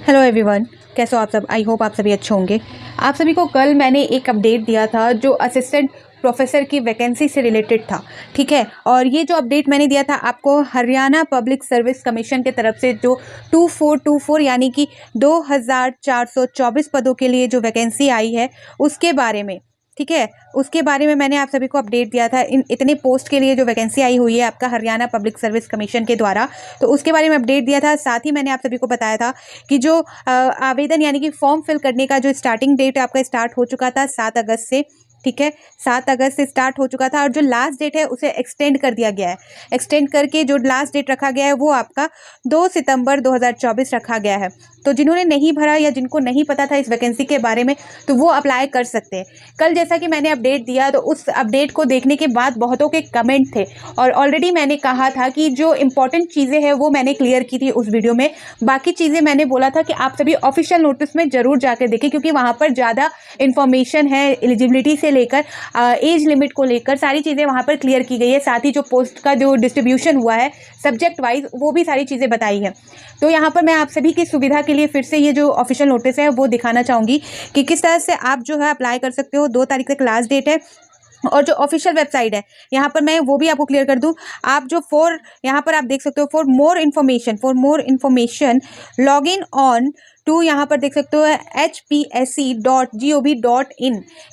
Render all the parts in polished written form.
Hello everyone, कैसे हो आप सब। आई होप आप सभी अच्छे होंगे। आप सभी को कल मैंने एक अपडेट दिया था जो असिस्टेंट प्रोफेसर की वैकेंसी से रिलेटेड था, ठीक है। और ये जो अपडेट मैंने दिया था आपको हरियाणा पब्लिक सर्विस कमीशन के तरफ से जो 2424 यानी कि 2424 पदों के लिए जो वैकेंसी आई है उसके बारे में, ठीक है। उसके बारे में मैंने आप सभी को अपडेट दिया था। इन इतने पोस्ट के लिए जो वैकेंसी आई हुई है आपका हरियाणा पब्लिक सर्विस कमीशन के द्वारा, तो उसके बारे में अपडेट दिया था। साथ ही मैंने आप सभी को बताया था कि जो आवेदन यानी कि फॉर्म फिल करने का जो स्टार्टिंग डेट आपका स्टार्ट हो चुका था 7 अगस्त से, ठीक है। 7 अगस्त से स्टार्ट हो चुका था और जो लास्ट डेट है उसे एक्सटेंड कर दिया गया है। एक्सटेंड करके जो लास्ट डेट रखा गया है वो आपका 2 सितंबर 2024 रखा गया है। तो जिन्होंने नहीं भरा या जिनको नहीं पता था इस वैकेंसी के बारे में तो वो अप्लाई कर सकते हैं। कल जैसा कि मैंने अपडेट दिया तो उस अपडेट को देखने के बाद बहुतों के कमेंट थे और ऑलरेडी मैंने कहा था कि जो इंपॉर्टेंट चीज़ें हैं वो मैंने क्लियर की थी उस वीडियो में। बाकी चीज़ें मैंने बोला था कि आप सभी ऑफिशियल नोटिस में ज़रूर जाकर देखें क्योंकि वहाँ पर ज़्यादा इन्फॉर्मेशन है एलिजिबिलिटी से लेकर एज लिमिट को लेकर सारी चीज़ें वहाँ पर क्लियर की गई है। साथ ही जो पोस्ट का जो डिस्ट्रीब्यूशन हुआ है सब्जेक्ट वाइज वो भी सारी चीज़ें बताई है। तो यहाँ पर मैं आप सभी की सुविधा के लिए फिर से ये जो ऑफिशियल नोटिस है वो दिखाना चाहूँगी कि किस तरह से आप जो है अप्लाई कर सकते हो। 2 तारीख तक लास्ट डेट है और जो ऑफिशियल वेबसाइट है यहाँ पर मैं वो भी आपको क्लियर कर दूं। आप जो यहाँ पर आप देख सकते हो for more information log in on to, यहाँ पर देख सकते हो hpsc.gov.in,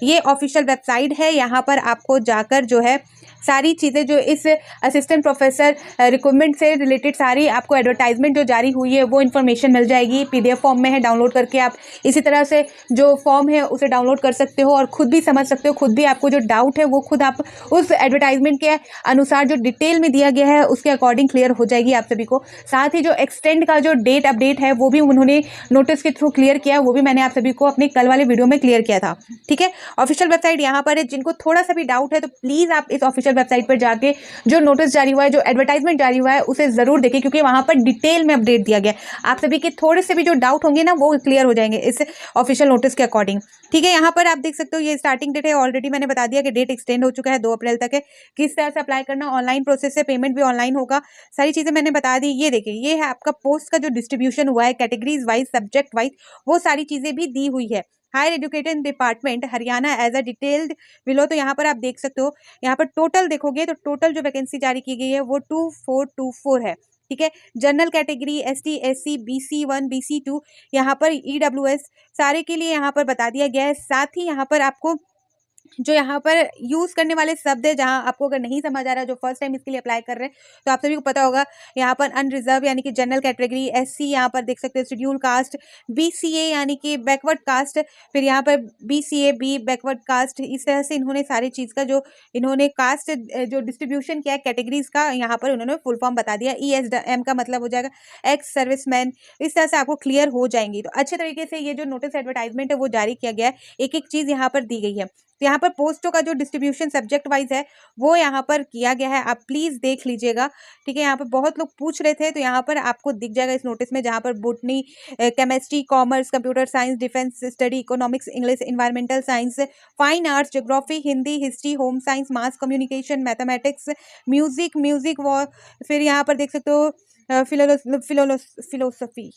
ये ऑफिशियल वेबसाइट है। यहाँ पर आपको जाकर जो है सारी चीज़ें जो इस असिस्टेंट प्रोफेसर रिक्रूटमेंट से रिलेटेड सारी आपको एडवर्टाइजमेंट जो जारी हुई है वो इन्फॉर्मेशन मिल जाएगी। पीडीएफ फॉर्म में है, डाउनलोड करके आप इसी तरह से जो फॉर्म है उसे डाउनलोड कर सकते हो और खुद भी समझ सकते हो। खुद भी आपको जो डाउट है वो खुद आप उस एडवर्टाइजमेंट के अनुसार जो डिटेल में दिया गया है उसके अकॉर्डिंग क्लियर हो जाएगी आप सभी को। साथ ही जो एक्सटेंड का जो डेट अपडेट है वो भी उन्होंने नोटिस के थ्रू क्लियर किया, वो भी मैंने आप सभी को अपने कल वाले वीडियो में क्लियर किया था, ठीक है। ऑफिशियल वेबसाइट यहाँ पर है। जिनको थोड़ा सा भी डाउट है तो प्लीज़ आप इस ऑफिशियल वेबसाइट पर जाके जो नोटिस जारी हुआ है, जो एडवर्टाइजमेंट जारी हुआ है उसे ज़रूर देखें क्योंकि वहाँ पर डिटेल में अपडेट दिया गया है। आप सभी के थोड़े से भी जो डाउट होंगे ना वो क्लियर हो जाएंगे इस ऑफिशियल नोटिस के अकॉर्डिंग, ठीक है। यहाँ पर आप देख सकते हो ये स्टार्टिंग डेट है, ऑलरेडी मैंने बता दिया कि डेट एक्सटेंड हो चुका है 2 अप्रैल तक है। किस तरह से अप्लाई करना, ऑनलाइन प्रोसेस है, पेमेंट भी ऑनलाइन होगा, सारी चीज़ें मैंने बता दी। ये देखिए ये है आपका पोस्ट का जो डिस्ट्रीब्यूशन हुआ है कैटेगरीज वाइज सब्जेक्ट वाइज, वो सारी चीज़ें भी दी हुई है। Higher education department Haryana as a detailed below, तो यहाँ पर आप देख सकते हो। यहाँ पर टोटल देखोगे तो टोटल जो वैकेंसी जारी की गई है वो 2424 है, ठीक है। General category ST SC BC1 BC2 यहाँ पर EWS सारे के लिए यहाँ पर बता दिया गया है। साथ ही यहाँ पर आपको जो यहाँ पर यूज़ करने वाले शब्द है, जहाँ आपको अगर नहीं समझ आ रहा, जो फर्स्ट टाइम इसके लिए अप्लाई कर रहे हैं तो आप सभी को पता होगा। यहाँ पर अनरिजर्व यानी कि जनरल कैटेगरी, SC यहाँ पर देख सकते हैं शेड्यूल कास्ट, BCA यानी कि बैकवर्ड कास्ट, फिर यहाँ पर BCA B बैकवर्ड कास्ट। इस तरह से इन्होंने सारी चीज़ का जो इन्होंने कास्ट जो डिस्ट्रीब्यूशन किया है कैटेगरीज का, यहाँ पर उन्होंने फुल फॉर्म बता दिया। ESM का मतलब हो जाएगा एक्स सर्विसमैन। इस तरह से आपको क्लियर हो जाएंगी। तो अच्छे तरीके से ये जो नोटिस एडवर्टाइजमेंट है वो जारी किया गया है, एक एक चीज़ यहाँ पर दी गई है। तो यहाँ पर पोस्टों का जो डिस्ट्रीब्यूशन सब्जेक्ट वाइज है वो यहाँ पर किया गया है, आप प्लीज़ देख लीजिएगा, ठीक है। यहाँ पर बहुत लोग पूछ रहे थे तो यहाँ पर आपको दिख जाएगा इस नोटिस में, जहाँ पर botany, chemistry, commerce, computer science, defence study, economics, English, environmental science, fine arts, geography, Hindi, history, home science, mass communication, mathematics, music वो, फिर यहाँ पर देख सकते हो फिलोसफी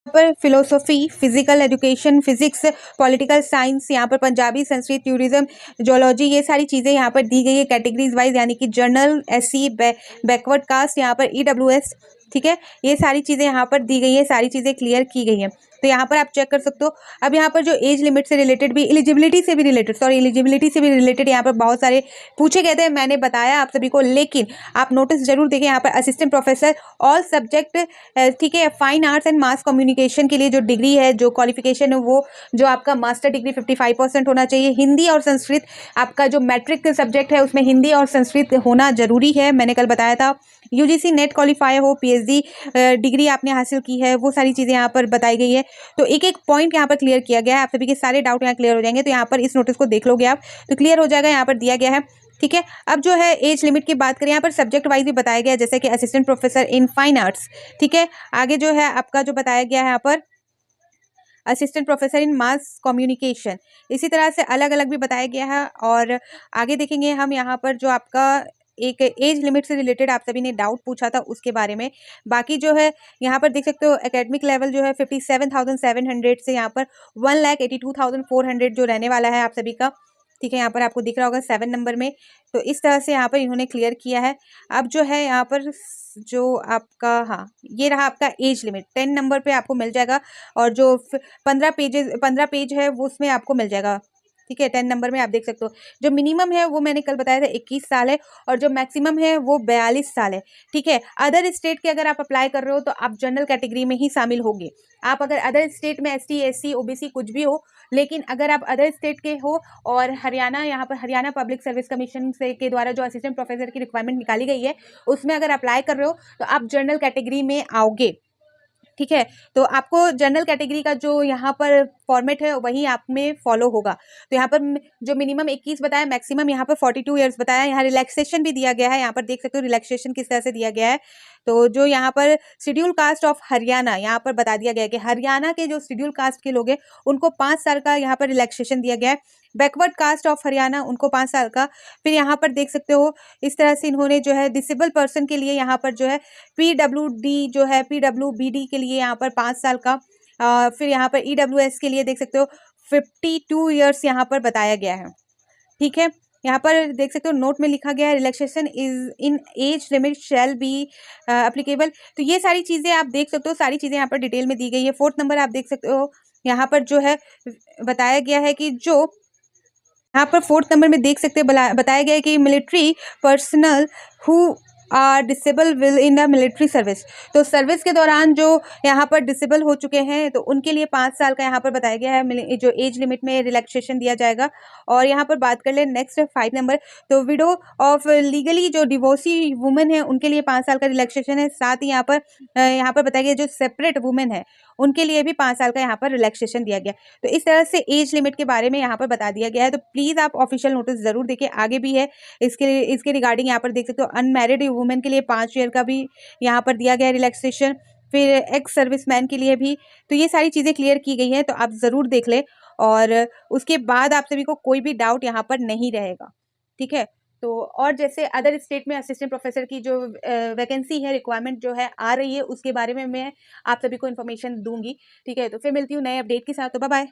पर philosophy, physical education, physics, political science, यहाँ पर पंजाबी, संस्कृत, टूरिज्म, जोलॉजी, ये सारी चीज़ें यहाँ पर दी गई है कैटेगरीज वाइज, यानी कि जनरल, SC बैकवर्ड कास्ट, यहाँ पर EWS, ठीक है। ये सारी चीज़ें यहाँ पर दी गई है, सारी चीज़ें क्लियर की गई हैं। तो यहाँ पर आप चेक कर सकते हो। अब यहाँ पर जो एज लिमिट से रिलेटेड भी, एलिजिबिलिटी से भी रिलेटेड यहाँ पर बहुत सारे पूछे गए थे, मैंने बताया आप सभी को। लेकिन आप नोटिस जरूर देखें, यहाँ पर असिस्टेंट प्रोफेसर ऑल सब्जेक्ट, ठीक है, fine arts and mass communication के लिए जो डिग्री है, जो क्वालिफिकेशन है, वो जो आपका मास्टर डिग्री 55% होना चाहिए। हिंदी और संस्कृत, आपका जो मैट्रिक सब्जेक्ट है उसमें हिंदी और संस्कृत होना जरूरी है, मैंने कल बताया था। UGC नेट क्वालिफाई हो, PhD डिग्री आपने हासिल की है, वो सारी चीज़ें यहाँ पर बताई गई है। तो एक एक पॉइंट यहाँ पर क्लियर किया गया है, आप सभी के सारे डाउट यहाँ क्लियर हो जाएंगे। तो यहाँ पर इस नोटिस को देख लोगे आप तो क्लियर हो जाएगा, यहाँ पर दिया गया है, ठीक है। अब जो है एज लिमिट की बात करें, यहाँ पर सब्जेक्ट वाइज भी बताया गया है, जैसे कि assistant professor in fine arts, ठीक है। आगे जो है आपका जो बताया गया है यहाँ पर assistant professor in mass communication, इसी तरह से अलग अलग भी बताया गया है। और आगे देखेंगे हम यहाँ पर जो आपका एक एज लिमिट से रिलेटेड आप सभी ने डाउट पूछा था उसके बारे में। बाकी जो है यहाँ पर देख सकते हो एकेडमिक लेवल जो है 57,700 से यहाँ पर 1,82,400 जो रहने वाला है आप सभी का। ठीक है, यहाँ पर आपको दिख रहा होगा 7 नंबर में। तो इस तरह से यहाँ पर इन्होंने क्लियर किया है। अब जो है यहाँ पर जो आपका, हाँ, ये रहा आपका एज लिमिट 10 नंबर पे आपको मिल जाएगा, और जो 15 पेज है वो उसमें आपको मिल जाएगा। ठीक है, 10 नंबर में आप देख सकते हो। जो मिनिमम है वो मैंने कल बताया था 21 साल है, और जो मैक्सिमम है वो 42 साल है। ठीक है, अदर स्टेट के अगर आप अप्लाई कर रहे हो तो आप जनरल कैटेगरी में ही शामिल होंगे। आप अगर अदर स्टेट में ST SC OBC कुछ भी हो, लेकिन अगर आप अदर स्टेट के हो और हरियाणा, यहाँ पर हरियाणा पब्लिक सर्विस कमीशन से के द्वारा जो असिस्टेंट प्रोफेसर की रिक्वायरमेंट निकाली गई है उसमें अगर अप्लाई कर रहे हो तो आप जनरल कैटेगरी में आओगे। ठीक है, तो आपको जनरल कैटेगरी का जो यहाँ पर फॉर्मेट है वही आप में फॉलो होगा। तो यहाँ पर जो मिनिमम 21 बताया, मैक्सिमम यहाँ पर 42 ईयर्स बताया। यहाँ रिलैक्सेशन भी दिया गया है, यहाँ पर देख सकते हो रिलैक्सेशन किस तरह से दिया गया है। तो जो यहाँ पर शेड्यूल कास्ट ऑफ हरियाणा, यहाँ पर बता दिया गया है कि हरियाणा के जो शेड्यूल कास्ट के लोग हैं उनको 5 साल का यहाँ पर रिलैक्सेशन दिया गया है। बैकवर्ड कास्ट ऑफ हरियाणा उनको 5 साल का। फिर यहाँ पर देख सकते हो इस तरह से इन्होंने जो है डिसेबल पर्सन के लिए यहाँ पर जो है PWD जो है PWBD के लिए यहाँ पर 5 साल का। फिर यहाँ पर EWS के लिए देख सकते हो 52 ईयर्स यहाँ पर बताया गया है। ठीक है, यहाँ पर देख सकते हो नोट में लिखा गया है relaxation is in age limit shall be applicable. तो ये सारी चीज़ें आप देख सकते हो, सारी चीज़ें यहाँ पर डिटेल में दी गई है। 4th नंबर आप देख सकते हो, यहाँ पर जो है बताया गया है कि जो यहाँ पर 4th नंबर में देख सकते हैं बताया गया है कि military personnel who are disable will in the military service. तो सर्विस के दौरान जो यहाँ पर डिसेबल हो चुके हैं तो उनके लिए 5 साल का यहाँ पर बताया गया है जो एज लिमिट में रिलैक्सेशन दिया जाएगा। और यहाँ पर बात कर ले नेक्स्ट 5 नंबर, तो विडो ऑफ लीगली जो डिवोर्सी वुमेन है उनके लिए 5 साल का रिलैक्सेशन है। साथ ही यहाँ पर बताया गया जो सेपरेट वुमेन है उनके लिए भी 5 साल का यहाँ पर रिलैक्सेशन दिया गया। तो इस तरह से एज लिमिट के बारे में यहाँ पर बता दिया गया है। तो प्लीज़ आप ऑफिशियल नोटिस ज़रूर देखिए, आगे भी है इसके रिगार्डिंग। यहाँ पर देख सकते हो अनमैरिड वुमेन के लिए 5 ईयर का भी यहाँ पर दिया गया है रिलैक्सेशन, फिर एक्स सर्विसमैन के लिए भी। तो ये सारी चीज़ें क्लियर की गई हैं, तो आप ज़रूर देख लें, और उसके बाद आप सभी को कोई भी डाउट यहाँ पर नहीं रहेगा। ठीक है, तो और जैसे अदर स्टेट में असिस्टेंट प्रोफेसर की जो वैकेंसी है, रिक्वायरमेंट जो है आ रही है, उसके बारे में मैं आप सभी को इन्फॉर्मेशन दूंगी। ठीक है, तो फिर मिलती हूँ नए अपडेट के साथ। तो बाय बाय।